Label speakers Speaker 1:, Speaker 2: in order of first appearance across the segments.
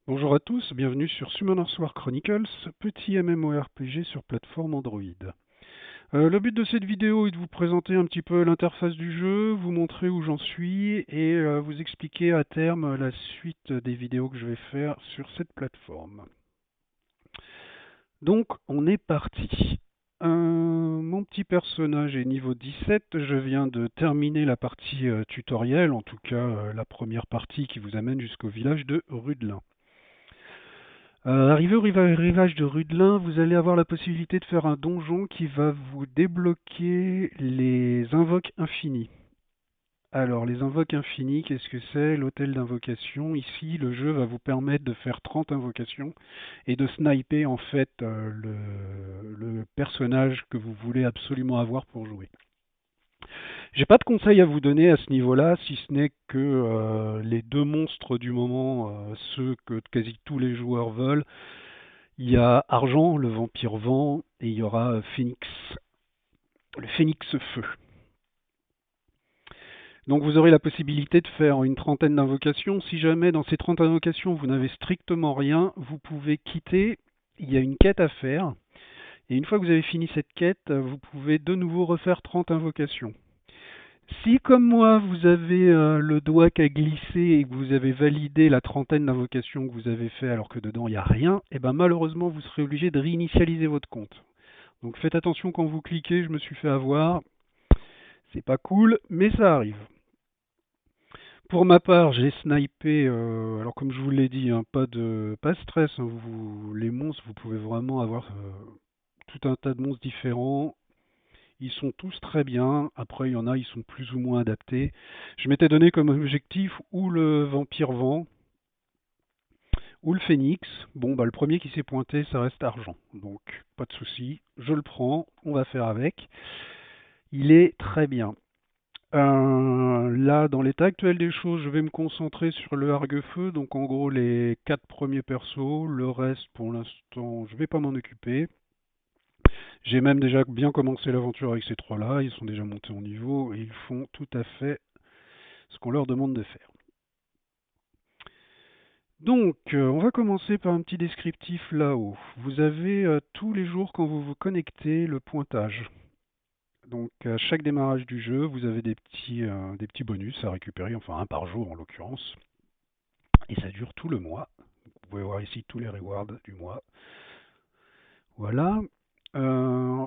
Speaker 1: Bonjour à tous, bienvenue sur Summoners War Chronicles, petit MMORPG sur plateforme Android. Le but de cette vidéo est de vous présenter un petit peu l'interface du jeu, vous montrer où j'en suis et vous expliquer à terme la suite des vidéos que je vais faire sur cette plateforme. Donc on est parti. Mon petit personnage est niveau 17, je viens de terminer la partie tutoriel, en tout cas la première partie qui vous amène jusqu'au village de Rudelin. Arrivé au rivage de Rudelin, vous allez avoir la possibilité de faire un donjon qui va vous débloquer les invoques infinis. Alors, les invoques infinis, qu'est-ce que c'est? L'hôtel d'invocation. Ici, le jeu va vous permettre de faire 30 invocations et de sniper en fait le personnage que vous voulez absolument avoir pour jouer. J'ai pas de conseils à vous donner à ce niveau-là, si ce n'est que les deux monstres du moment, ceux que quasi tous les joueurs veulent. Il y a Argent, le vampire vent, et il y aura Phénix, le phénix feu. Donc vous aurez la possibilité de faire une trentaine d'invocations. Si jamais dans ces 30 invocations vous n'avez strictement rien, vous pouvez quitter. Il y a une quête à faire. Et une fois que vous avez fini cette quête, vous pouvez de nouveau refaire 30 invocations. Si, comme moi, vous avez le doigt qui a glissé et que vous avez validé la trentaine d'invocations que vous avez fait alors que dedans il n'y a rien, et ben malheureusement vous serez obligé de réinitialiser votre compte. Donc faites attention quand vous cliquez, je me suis fait avoir. C'est pas cool, mais ça arrive. Pour ma part, j'ai snipé, alors comme je vous l'ai dit, hein, pas de stress, hein, les monstres, vous pouvez vraiment avoir tout un tas de monstres différents. Ils sont tous très bien. Après, il y en a, ils sont plus ou moins adaptés. Je m'étais donné comme objectif ou le vampire vent ou le phénix. Bon, bah, le premier qui s'est pointé, ça reste argent. Donc, pas de souci. Je le prends. On va faire avec. Il est très bien. Là, dans l'état actuel des choses, je vais me concentrer sur le Harguefeu. Donc, en gros, les 4 premiers persos. Le reste, pour l'instant, je vais pas m'en occuper. J'ai même déjà bien commencé l'aventure avec ces trois-là, ils sont déjà montés en niveau et ils font tout à fait ce qu'on leur demande de faire. Donc, on va commencer par un petit descriptif là-haut. Vous avez tous les jours quand vous vous connectez le pointage. Donc, à chaque démarrage du jeu, vous avez des petits bonus à récupérer, enfin un par jour en l'occurrence. Et ça dure tout le mois. Vous pouvez voir ici tous les rewards du mois. Voilà.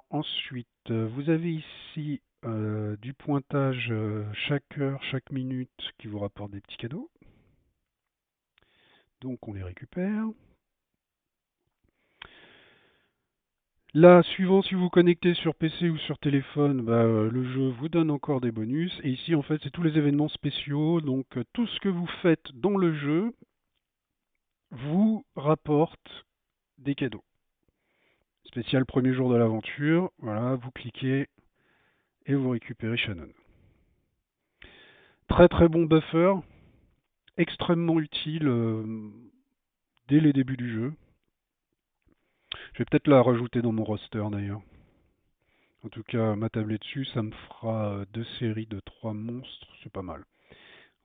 Speaker 1: Ensuite, vous avez ici du pointage chaque heure, chaque minute qui vous rapporte des petits cadeaux. Donc on les récupère. Là, suivant si vous connectez sur PC ou sur téléphone, le jeu vous donne encore des bonus. Et ici, en fait, c'est tous les événements spéciaux. Donc tout ce que vous faites dans le jeu vous rapporte des cadeaux. Spécial premier jour de l'aventure. Voilà, vous cliquez et vous récupérez Shannon. Très très bon buffer, extrêmement utile dès les débuts du jeu. Je vais peut-être la rajouter dans mon roster d'ailleurs. En tout cas, m'attabler dessus, ça me fera 2 séries de 3 monstres, c'est pas mal.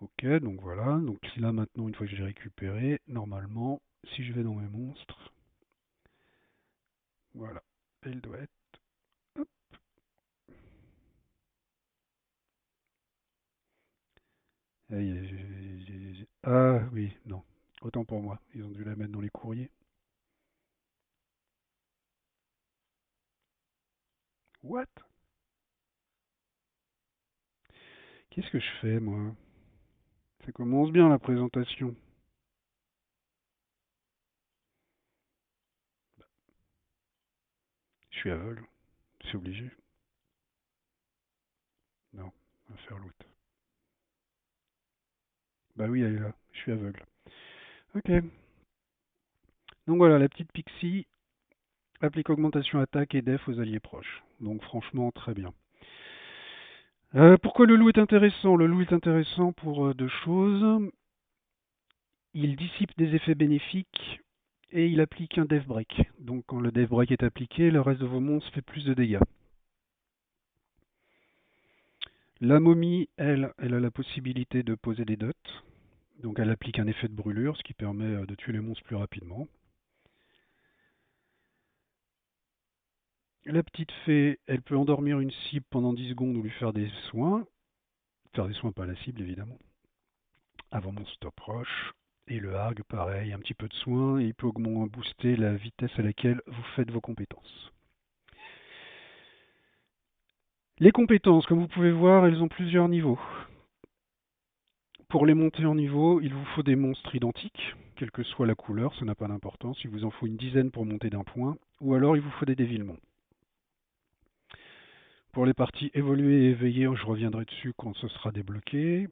Speaker 1: Ok, donc voilà. Donc là maintenant, une fois que j'ai récupéré, normalement, si je vais dans mes monstres, voilà, elle doit être... Hop. Ah oui, non. Autant pour moi, ils ont dû la mettre dans les courriers. What? Qu'est-ce que je fais moi? Ça commence bien la présentation. Je suis aveugle, c'est obligé. Non, on va faire l'autre. Bah oui, elle est là, je suis aveugle. Ok. Donc voilà, la petite Pixie applique augmentation attaque et def aux alliés proches. Donc franchement, très bien. Pourquoi le loup est intéressant? Le loup est intéressant pour deux choses. Il dissipe des effets bénéfiques et il applique un death break. Donc quand le death break est appliqué, le reste de vos monstres fait plus de dégâts. La momie, elle a la possibilité de poser des dots. Donc elle applique un effet de brûlure, ce qui permet de tuer les monstres plus rapidement. La petite fée, elle peut endormir une cible pendant 10 secondes ou lui faire des soins. Faire des soins, pas la cible évidemment. Avant mon stop rush. Et le harg, pareil, un petit peu de soin, et il peut booster la vitesse à laquelle vous faites vos compétences. Les compétences, comme vous pouvez voir, elles ont plusieurs niveaux. Pour les monter en niveau, il vous faut des monstres identiques, quelle que soit la couleur, ça n'a pas d'importance. Il vous en faut une dizaine pour monter d'un point, ou alors il vous faut des dévilements. Pour les parties évoluées et éveillées, je reviendrai dessus quand ce sera débloqué.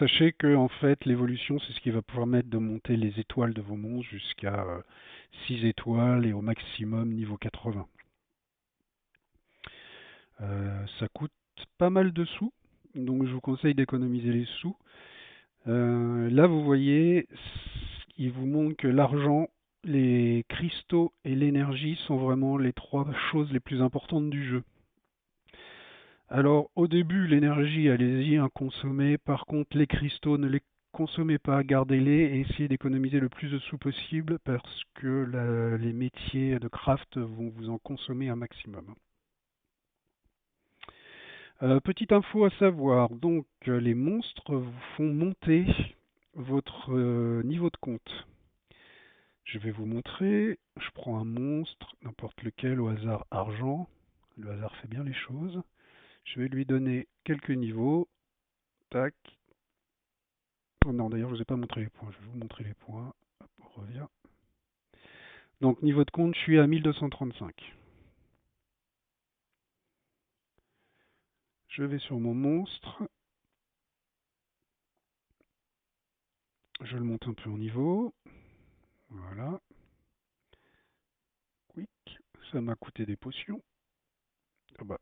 Speaker 1: Sachez que en fait, l'évolution, c'est ce qui va permettre de monter les étoiles de vos monstres jusqu'à 6 étoiles et au maximum niveau 80. Ça coûte pas mal de sous, donc je vous conseille d'économiser les sous. Là, vous voyez, il vous montre que l'argent, les cristaux et l'énergie sont vraiment les trois choses les plus importantes du jeu. Alors, au début, l'énergie, allez-y, hein, consommez. Par contre, les cristaux, ne les consommez pas, gardez-les et essayez d'économiser le plus de sous possible parce que les métiers de craft vont vous en consommer un maximum. Petite info à savoir, donc les monstres vous font monter votre niveau de compte. Je vais vous montrer, je prends un monstre, n'importe lequel, au hasard argent, le hasard fait bien les choses. Je vais lui donner quelques niveaux, tac. Oh non, d'ailleurs je ne vous ai pas montré les points, je vais vous montrer les points, hop, on revient. Donc niveau de compte, je suis à 1235. Je vais sur mon monstre, je le monte un peu en niveau, voilà. Quick, ça m'a coûté des potions. Ah bah,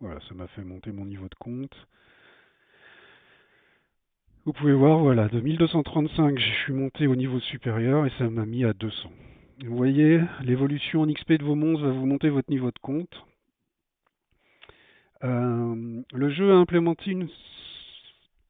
Speaker 1: voilà, ça m'a fait monter mon niveau de compte. Vous pouvez voir, voilà, de 1235, je suis monté au niveau supérieur et ça m'a mis à 200. Vous voyez, l'évolution en XP de vos monstres va vous monter votre niveau de compte. Le jeu a implémenté une,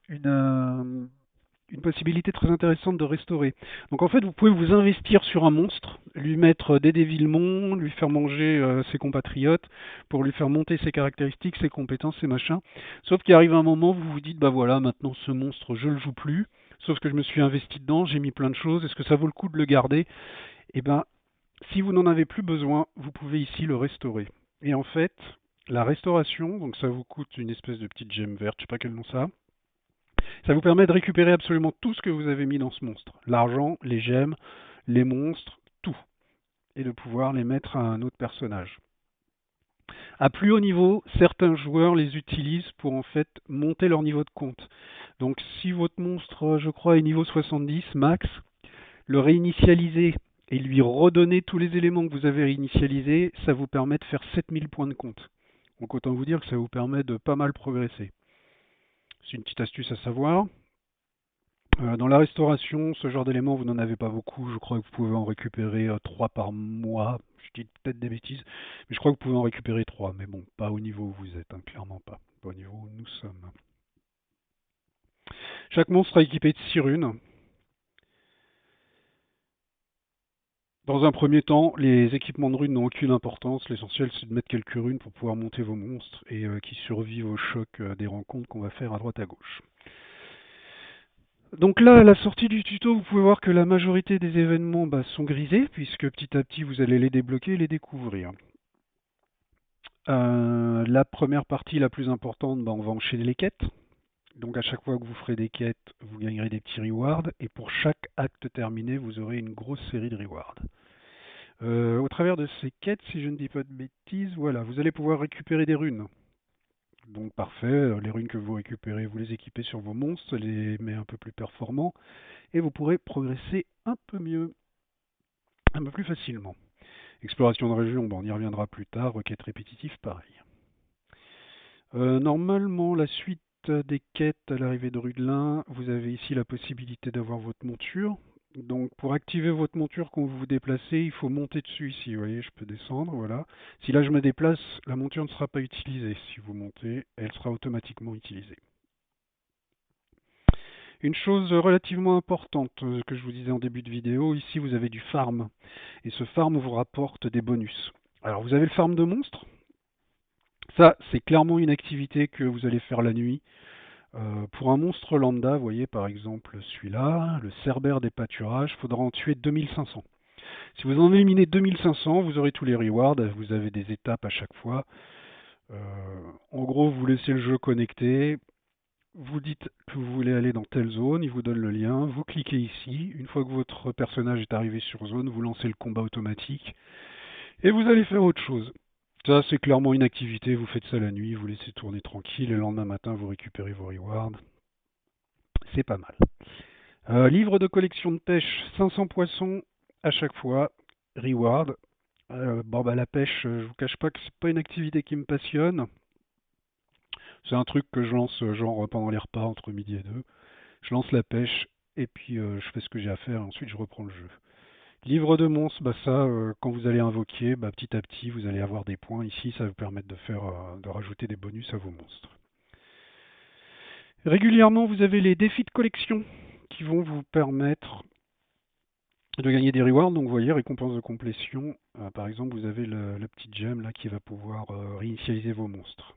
Speaker 1: une possibilité très intéressante de restaurer. Donc en fait, vous pouvez vous investir sur un monstre, lui mettre des dévilements, lui faire manger ses compatriotes, pour lui faire monter ses caractéristiques, ses compétences, ses machins. Sauf qu'il arrive un moment où vous vous dites, bah voilà, maintenant ce monstre, je le joue plus. Sauf que je me suis investi dedans, j'ai mis plein de choses, est-ce que ça vaut le coup de le garder? Eh ben, si vous n'en avez plus besoin, vous pouvez ici le restaurer. Et en fait, la restauration, donc ça vous coûte une espèce de petite gemme verte, je sais pas quel nom ça a. Ça vous permet de récupérer absolument tout ce que vous avez mis dans ce monstre. L'argent, les gemmes, les monstres, tout. Et de pouvoir les mettre à un autre personnage. À plus haut niveau, certains joueurs les utilisent pour en fait monter leur niveau de compte. Donc si votre monstre, je crois, est niveau 70 max, le réinitialiser et lui redonner tous les éléments que vous avez réinitialisés, ça vous permet de faire 7000 points de compte. Donc autant vous dire que ça vous permet de pas mal progresser. C'est une petite astuce à savoir. Dans la restauration, ce genre d'éléments, vous n'en avez pas beaucoup. Je crois que vous pouvez en récupérer 3 par mois. Je dis peut-être des bêtises, mais je crois que vous pouvez en récupérer 3. Mais bon, pas au niveau où vous êtes, hein, clairement pas. Pas au niveau où nous sommes. Chaque monstre est équipé de 6 runes. Dans un premier temps, les équipements de runes n'ont aucune importance. L'essentiel, c'est de mettre quelques runes pour pouvoir monter vos monstres et qui survivent au choc des rencontres qu'on va faire à droite à gauche. Donc là, à la sortie du tuto, vous pouvez voir que la majorité des événements sont grisés, puisque petit à petit, vous allez les débloquer et les découvrir. La première partie, la plus importante, on va enchaîner les quêtes. Donc à chaque fois que vous ferez des quêtes, vous gagnerez des petits rewards, et pour chaque acte terminé, vous aurez une grosse série de rewards. Au travers de ces quêtes, si je ne dis pas de bêtises, voilà, vous allez pouvoir récupérer des runes. Donc parfait, les runes que vous récupérez, vous les équipez sur vos monstres, les met un peu plus performants, et vous pourrez progresser un peu mieux, un peu plus facilement. Exploration de région, on y reviendra plus tard, requête répétitive, pareil. Normalement, la suite des quêtes à l'arrivée de Rudelin, vous avez ici la possibilité d'avoir votre monture. Donc pour activer votre monture quand vous vous déplacez, il faut monter dessus ici. Vous voyez, je peux descendre, voilà. Si là je me déplace, la monture ne sera pas utilisée. Si vous montez, elle sera automatiquement utilisée. Une chose relativement importante que je vous disais en début de vidéo, ici vous avez du farm. Et ce farm vous rapporte des bonus. Alors vous avez le farm de monstres. Ça, c'est clairement une activité que vous allez faire la nuit. Pour un monstre lambda, vous voyez par exemple celui-là, le cerbère des pâturages, il faudra en tuer 2500. Si vous en éliminez 2500, vous aurez tous les rewards, vous avez des étapes à chaque fois. En gros, vous laissez le jeu connecté, vous dites que vous voulez aller dans telle zone, il vous donne le lien, vous cliquez ici, une fois que votre personnage est arrivé sur zone, vous lancez le combat automatique, et vous allez faire autre chose. Ça, c'est clairement une activité, vous faites ça la nuit, vous laissez tourner tranquille, et le lendemain matin, vous récupérez vos rewards. C'est pas mal. Livre de collection de pêche, 500 poissons à chaque fois, reward. La pêche, je vous cache pas que c'est pas une activité qui me passionne. C'est un truc que je lance genre pendant les repas entre midi et deux. Je lance la pêche et puis je fais ce que j'ai à faire et ensuite je reprends le jeu. Livre de monstres, quand vous allez invoquer, petit à petit vous allez avoir des points. Ici, ça va vous permettre de rajouter des bonus à vos monstres. Régulièrement, vous avez les défis de collection qui vont vous permettre de gagner des rewards. Donc vous voyez, récompense de complétion. Par exemple, vous avez le petit gem là qui va pouvoir réinitialiser vos monstres.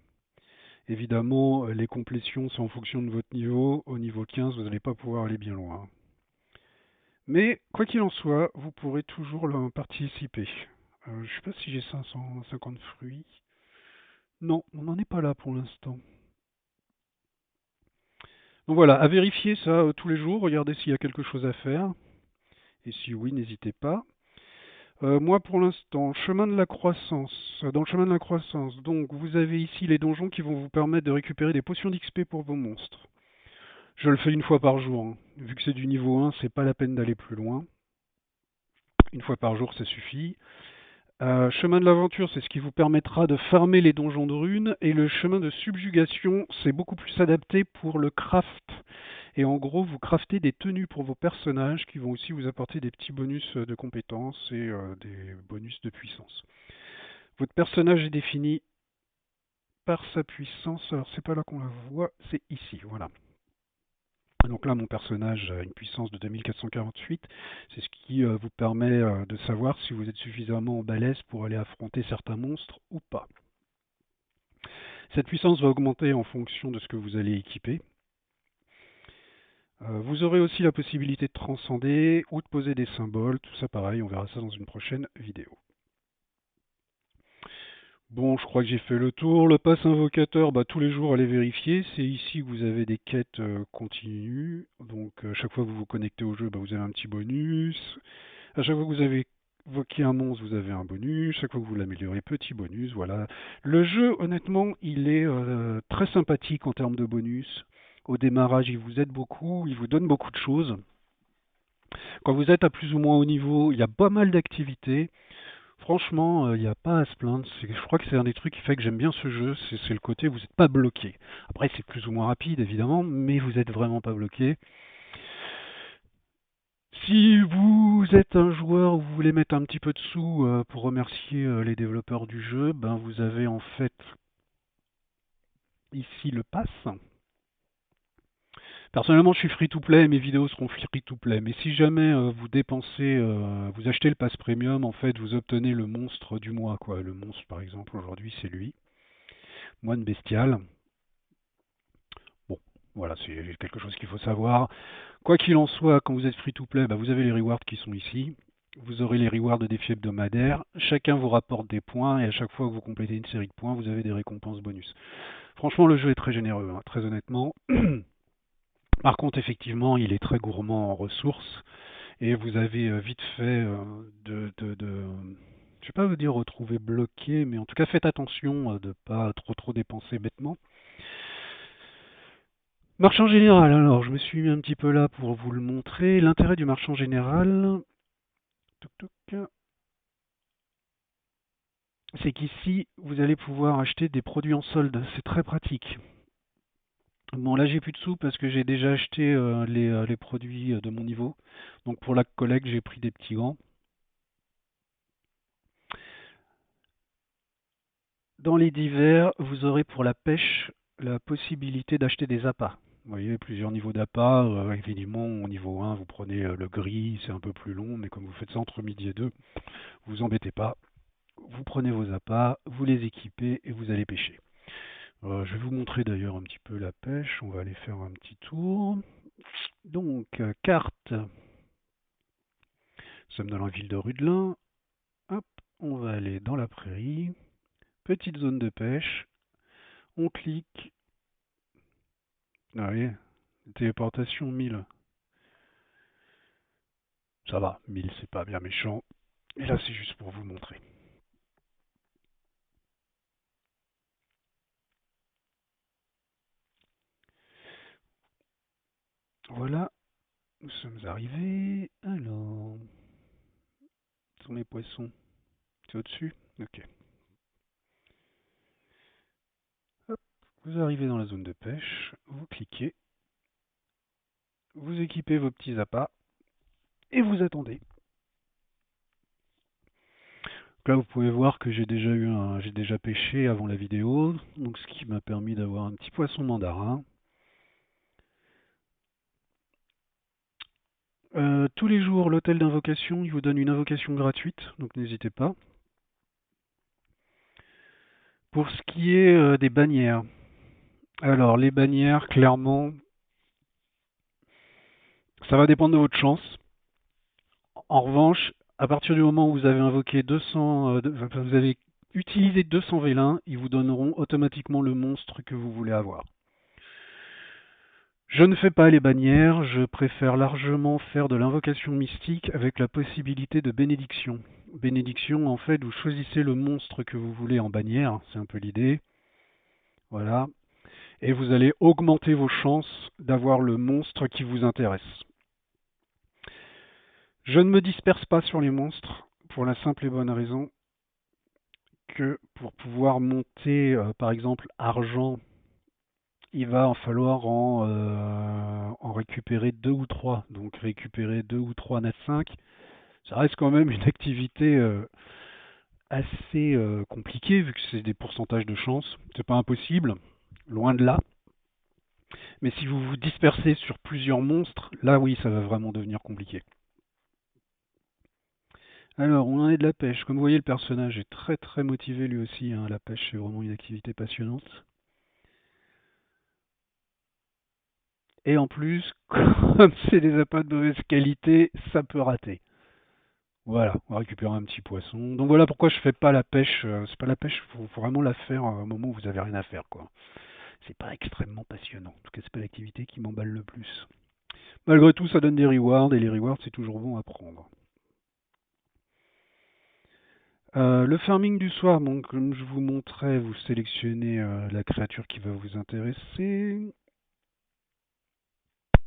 Speaker 1: Évidemment, les complétions, c'est en fonction de votre niveau. Au niveau 15, vous n'allez pas pouvoir aller bien loin. Mais, quoi qu'il en soit, vous pourrez toujours participer. Je ne sais pas si j'ai 550 fruits. Non, on n'en est pas là pour l'instant. Donc voilà, à vérifier ça tous les jours, regardez s'il y a quelque chose à faire. Et si oui, n'hésitez pas. Moi, pour l'instant, chemin de la croissance. Dans le chemin de la croissance, donc, vous avez ici les donjons qui vont vous permettre de récupérer des potions d'XP pour vos monstres. Je le fais une fois par jour. Hein. Vu que c'est du niveau 1, c'est pas la peine d'aller plus loin. Une fois par jour, ça suffit. Chemin de l'aventure, c'est ce qui vous permettra de farmer les donjons de runes. Et le chemin de subjugation, c'est beaucoup plus adapté pour le craft. Et en gros, vous craftez des tenues pour vos personnages qui vont aussi vous apporter des petits bonus de compétences et des bonus de puissance. Votre personnage est défini par sa puissance. Alors, c'est pas là qu'on la voit, c'est ici, voilà. Donc là, mon personnage a une puissance de 2448. C'est ce qui vous permet de savoir si vous êtes suffisamment balèze pour aller affronter certains monstres ou pas. Cette puissance va augmenter en fonction de ce que vous allez équiper. Vous aurez aussi la possibilité de transcender ou de poser des symboles. Tout ça pareil, on verra ça dans une prochaine vidéo. Bon, je crois que j'ai fait le tour. Le pass invocateur, tous les jours, allez vérifier. C'est ici que vous avez des quêtes continues. Donc, chaque fois que vous vous connectez au jeu, vous avez un petit bonus. À chaque fois que vous avez invoqué un monstre, vous avez un bonus. Chaque fois que vous l'améliorez, petit bonus. Voilà. Le jeu, honnêtement, il est très sympathique en termes de bonus. Au démarrage, il vous aide beaucoup. Il vous donne beaucoup de choses. Quand vous êtes à plus ou moins haut niveau, il y a pas mal d'activités. Franchement, il n'y a pas à se plaindre. Je crois que c'est un des trucs qui fait que j'aime bien ce jeu, c'est le côté où vous n'êtes pas bloqué. Après, c'est plus ou moins rapide, évidemment, mais vous n'êtes vraiment pas bloqué. Si vous êtes un joueur où vous voulez mettre un petit peu de sous pour remercier les développeurs du jeu, vous avez en fait ici le pass. Personnellement, je suis free-to-play, mes vidéos seront free-to-play. Mais si jamais vous dépensez, vous achetez le pass premium, en fait, vous obtenez le monstre du mois, quoi. Le monstre, par exemple, aujourd'hui, c'est lui. Moine bestial. Bon, voilà, c'est quelque chose qu'il faut savoir. Quoi qu'il en soit, quand vous êtes free-to-play, vous avez les rewards qui sont ici. Vous aurez les rewards de défis hebdomadaires. Chacun vous rapporte des points et à chaque fois que vous complétez une série de points, vous avez des récompenses bonus. Franchement, le jeu est très généreux, hein, très honnêtement. Par contre, effectivement, il est très gourmand en ressources et vous avez vite fait je vais pas vous dire retrouver bloqué, mais en tout cas faites attention de ne pas trop dépenser bêtement. Marchand général, alors je me suis mis un petit peu là pour vous le montrer. L'intérêt du marchand général, c'est qu'ici vous allez pouvoir acheter des produits en solde, c'est très pratique. Bon, là j'ai plus de sous parce que j'ai déjà acheté les produits de mon niveau. Donc pour la collecte, j'ai pris des petits gants. Dans les divers, vous aurez pour la pêche la possibilité d'acheter des appâts. Vous voyez, plusieurs niveaux d'appât. Évidemment, au niveau 1, vous prenez le gris, c'est un peu plus long, mais comme vous faites ça entre midi et 2, vous embêtez pas. Vous prenez vos appâts, vous les équipez et vous allez pêcher. Je vais vous montrer d'ailleurs un petit peu la pêche. On va aller faire un petit tour. Donc, carte. Nous sommes dans la ville de Rudelin. Hop, on va aller dans la prairie. Petite zone de pêche. On clique. Ah oui, téléportation 1000. Ça va, 1000 c'est pas bien méchant. Et là c'est juste pour vous montrer. Voilà, nous sommes arrivés. Alors, où sont les poissons? C'est au-dessus? Ok. Hop, vous arrivez dans la zone de pêche, vous cliquez, vous équipez vos petits appâts et vous attendez. Donc là, vous pouvez voir que j'ai déjà pêché avant la vidéo, donc ce qui m'a permis d'avoir un petit poisson mandarin. Tous les jours, l'hôtel d'invocation, il vous donne une invocation gratuite, donc n'hésitez pas. Pour ce qui est des bannières, alors les bannières, clairement, ça va dépendre de votre chance. En revanche, à partir du moment où vous avez invoqué 200, vous avez utilisé 200 vélins, ils vous donneront automatiquement le monstre que vous voulez avoir. Je ne fais pas les bannières, je préfère largement faire de l'invocation mystique avec la possibilité de bénédiction. Bénédiction, en fait, vous choisissez le monstre que vous voulez en bannière, c'est un peu l'idée. Voilà. Et vous allez augmenter vos chances d'avoir le monstre qui vous intéresse. Je ne me disperse pas sur les monstres pour la simple et bonne raison que pour pouvoir monter, par exemple, argent, il va en falloir en récupérer 2 ou 3. Donc récupérer 2 ou 3 nat 5, ça reste quand même une activité assez compliquée vu que c'est des pourcentages de chance. C'est pas impossible, loin de là. Mais si vous vous dispersez sur plusieurs monstres, là oui, ça va vraiment devenir compliqué. Alors, on en est de la pêche. Comme vous voyez, le personnage est très très motivé lui aussi, hein. La pêche, c'est vraiment une activité passionnante. Et en plus, comme c'est des appâts de mauvaise qualité, ça peut rater. Voilà, on va récupérer un petit poisson. Donc voilà pourquoi je fais pas la pêche. C'est pas la pêche, faut vraiment la faire au moment où vous avez rien à faire, quoi. C'est pas extrêmement passionnant. En tout cas, c'est pas l'activité qui m'emballe le plus. Malgré tout, ça donne des rewards et les rewards, c'est toujours bon à prendre. Le farming du soir, donc, comme je vous montrais, vous sélectionnez la créature qui va vous intéresser.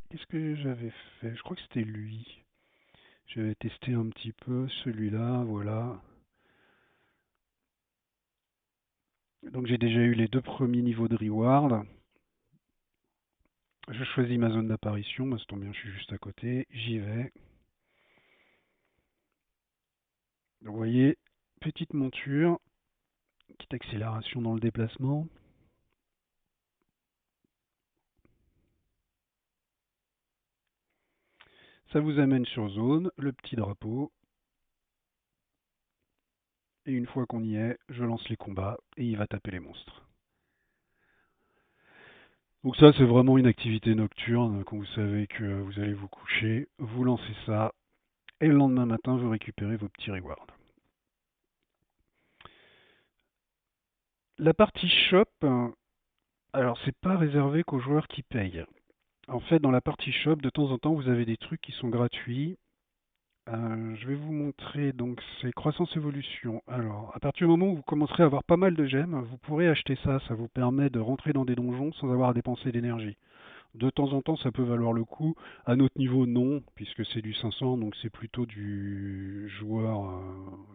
Speaker 1: Qu'est-ce que j'avais fait? Je crois que c'était lui. J'avais testé un petit peu celui-là, voilà. Donc j'ai déjà eu les 2 premiers niveaux de reward. Je choisis ma zone d'apparition, bah, ça tombe bien, je suis juste à côté. J'y vais. Donc vous voyez, petite monture, petite accélération dans le déplacement. Ça vous amène sur zone, le petit drapeau. Et une fois qu'on y est, je lance les combats et il va taper les monstres. Donc ça, c'est vraiment une activité nocturne. Quand vous savez que vous allez vous coucher, vous lancez ça et le lendemain matin, vous récupérez vos petits rewards. La partie shop, alors c'est pas réservé qu'aux joueurs qui payent. En fait, dans la partie shop, de temps en temps, vous avez des trucs qui sont gratuits. Je vais vous montrer, donc c'est croissance évolution. Alors, à partir du moment où vous commencerez à avoir pas mal de gemmes, vous pourrez acheter ça. Ça vous permet de rentrer dans des donjons sans avoir à dépenser d'énergie. De temps en temps, ça peut valoir le coup. À notre niveau, non, puisque c'est du 500, donc c'est plutôt du joueur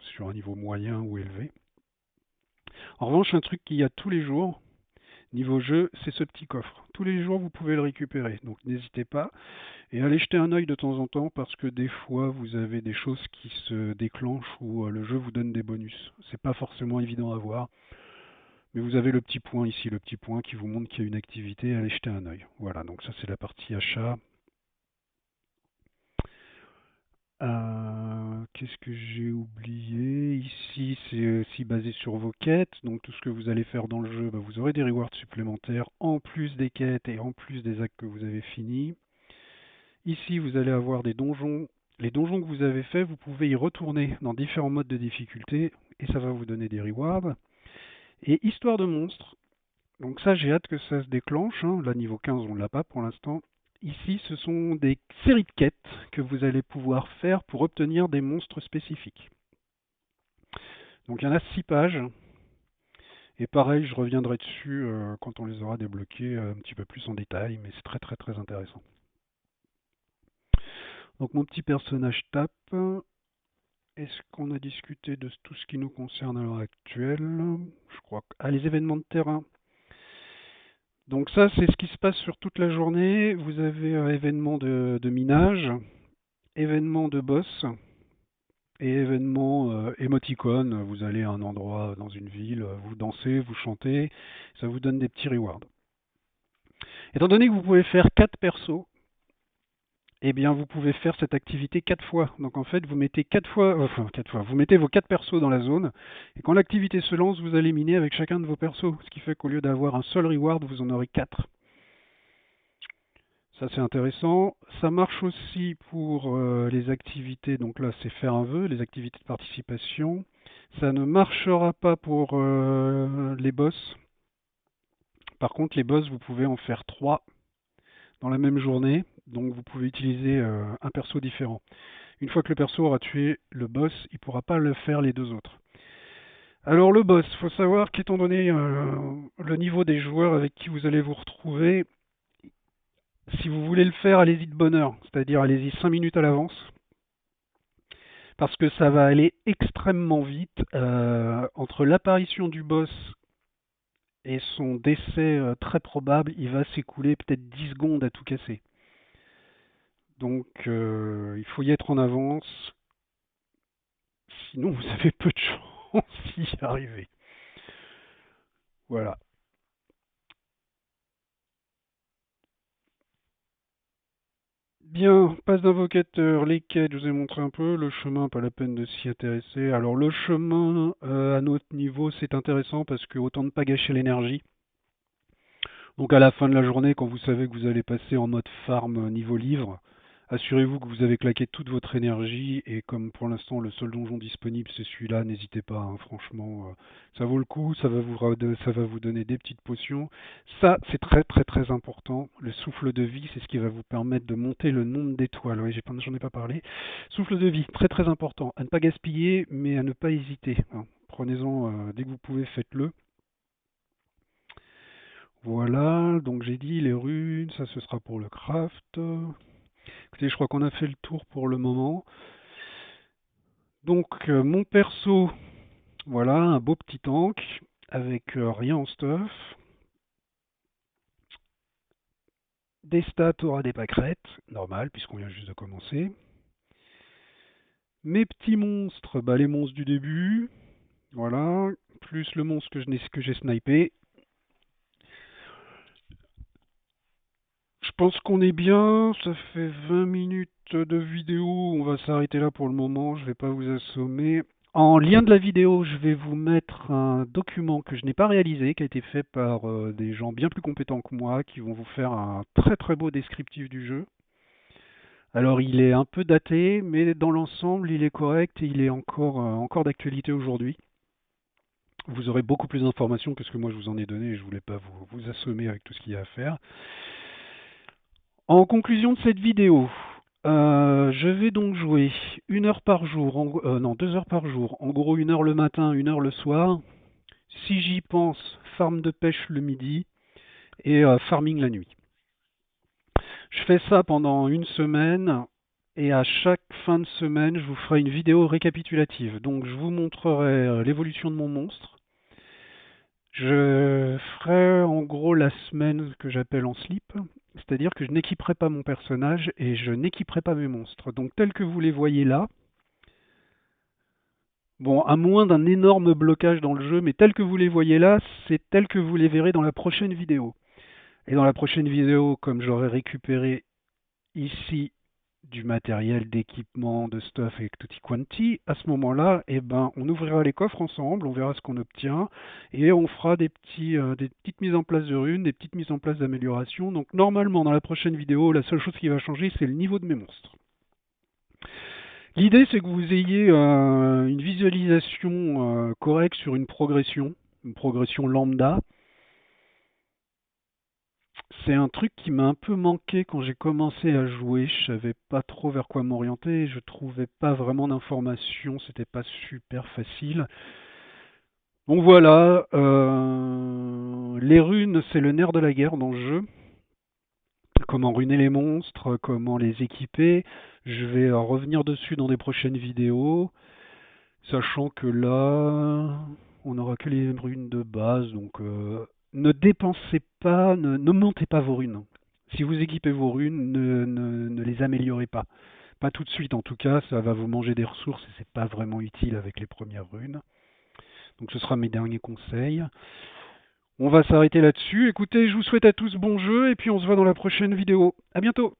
Speaker 1: sur un niveau moyen ou élevé. En revanche, un truc qu'il y a tous les jours, niveau jeu, c'est ce petit coffre. Tous les jours, vous pouvez le récupérer, donc n'hésitez pas. Et allez jeter un œil de temps en temps, parce que des fois, vous avez des choses qui se déclenchent où le jeu vous donne des bonus. C'est pas forcément évident à voir. Mais vous avez le petit point ici, le petit point qui vous montre qu'il y a une activité, allez jeter un œil. Voilà, donc ça c'est la partie achat. Qu'est-ce que j'ai oublié? Ici, c'est aussi basé sur vos quêtes. Donc tout ce que vous allez faire dans le jeu, bah, vous aurez des rewards supplémentaires en plus des quêtes et en plus des actes que vous avez finis. Ici, vous allez avoir des donjons. Les donjons que vous avez faits, vous pouvez y retourner dans différents modes de difficulté et ça va vous donner des rewards. Et histoire de monstres. Donc ça, j'ai hâte que ça se déclenche. Hein. Là, niveau 15, on ne l'a pas pour l'instant. Ici, ce sont des séries de quêtes que vous allez pouvoir faire pour obtenir des monstres spécifiques. Donc il y en a 6 pages. Et pareil, je reviendrai dessus quand on les aura débloqués un petit peu plus en détail, mais c'est très très très intéressant. Donc mon petit personnage tape. Est-ce qu'on a discuté de tout ce qui nous concerne à l'heure actuelle? Je crois que... Ah, les événements de terrain. Donc ça, c'est ce qui se passe sur toute la journée. Vous avez un événement de minage, événement de boss et événement émoticône. Vous allez à un endroit dans une ville, vous dansez, vous chantez, ça vous donne des petits rewards. Étant donné que vous pouvez faire 4 persos, eh bien vous pouvez faire cette activité 4 fois. Donc en fait, vous mettez 4 fois, vous mettez vos 4 persos dans la zone, et quand l'activité se lance, vous allez miner avec chacun de vos persos, ce qui fait qu'au lieu d'avoir un seul reward, vous en aurez 4. Ça c'est intéressant. Ça marche aussi pour les activités, donc là c'est faire un vœu, les activités de participation. Ça ne marchera pas pour les boss. Par contre, les boss, vous pouvez en faire 3 dans la même journée, donc vous pouvez utiliser un perso différent. Une fois que le perso aura tué le boss, il ne pourra pas le faire les 2 autres. Alors le boss, il faut savoir qu'étant donné le niveau des joueurs avec qui vous allez vous retrouver, si vous voulez le faire, allez-y de bonne heure, c'est-à-dire allez-y 5 minutes à l'avance, parce que ça va aller extrêmement vite entre l'apparition du boss et son décès très probable, il va s'écouler peut-être 10 secondes à tout casser. Donc il faut y être en avance, sinon vous avez peu de chance d'y arriver. Voilà. Bien, passe d'invocateur, les quêtes, je vous ai montré un peu, le chemin, pas la peine de s'y intéresser. Alors le chemin à notre niveau, c'est intéressant parce que autant ne pas gâcher l'énergie. Donc à la fin de la journée, quand vous savez que vous allez passer en mode farm niveau livre, assurez-vous que vous avez claqué toute votre énergie et comme pour l'instant le seul donjon disponible c'est celui-là, n'hésitez pas, hein, franchement, ça vaut le coup, ça va vous donner des petites potions. Ça c'est très très très important, le souffle de vie c'est ce qui va vous permettre de monter le nombre d'étoiles, oui j'en ai pas parlé. Souffle de vie, très très important, à ne pas gaspiller mais à ne pas hésiter, hein. Prenez-en dès que vous pouvez, faites-le. Voilà, donc j'ai dit les runes, ça ce sera pour le craft. Écoutez, je crois qu'on a fait le tour pour le moment. Donc mon perso, voilà, un beau petit tank avec rien en stuff. Des stats aura des pâquerettes, normal puisqu'on vient juste de commencer. Mes petits monstres, bah, les monstres du début, voilà, plus le monstre que j'ai snipé. Je pense qu'on est bien, ça fait 20 minutes de vidéo, on va s'arrêter là pour le moment, je ne vais pas vous assommer. En lien de la vidéo, je vais vous mettre un document que je n'ai pas réalisé, qui a été fait par des gens bien plus compétents que moi, qui vont vous faire un très très beau descriptif du jeu. Alors il est un peu daté, mais dans l'ensemble il est correct et il est encore d'actualité aujourd'hui. Vous aurez beaucoup plus d'informations que ce que moi je vous en ai donné et je ne voulais pas vous assommer avec tout ce qu'il y a à faire. En conclusion de cette vidéo, je vais donc jouer 1 heure par jour, non 2 heures par jour, en gros 1 heure le matin, 1 heure le soir. Si j'y pense, farm de pêche le midi et farming la nuit. Je fais ça pendant une semaine et à chaque fin de semaine, je vous ferai une vidéo récapitulative. Donc je vous montrerai l'évolution de mon monstre. Je ferai en gros la semaine que j'appelle en slip, c'est-à-dire que je n'équiperai pas mon personnage et je n'équiperai pas mes monstres. Donc tels que vous les voyez là, Bon, à moins d'un énorme blocage dans le jeu, mais tel que vous les voyez là, c'est tel que vous les verrez dans la prochaine vidéo. Et dans la prochaine vidéo, comme j'aurai récupéré ici du matériel, d'équipement, de stuff avec tutti quanti, à ce moment-là, eh ben, on ouvrira les coffres ensemble, on verra ce qu'on obtient, et on fera des petites mises en place de runes, des petites mises en place d'amélioration. Donc normalement, dans la prochaine vidéo, la seule chose qui va changer, c'est le niveau de mes monstres. L'idée, c'est que vous ayez une visualisation correcte sur une progression lambda. C'est un truc qui m'a un peu manqué quand j'ai commencé à jouer. Je savais pas trop vers quoi m'orienter. Je trouvais pas vraiment d'informations. C'était pas super facile. Donc voilà, les runes, c'est le nerf de la guerre dans le jeu. Comment runer les monstres, comment les équiper. Je vais revenir dessus dans des prochaines vidéos. Sachant que là, on n'aura que les runes de base, donc ne dépensez pas, ne montez pas vos runes. Si vous équipez vos runes, ne les améliorez pas. Pas tout de suite en tout cas, ça va vous manger des ressources et c'est pas vraiment utile avec les premières runes. Donc ce sera mes derniers conseils. On va s'arrêter là-dessus. Écoutez, je vous souhaite à tous bon jeu et puis on se voit dans la prochaine vidéo. À bientôt!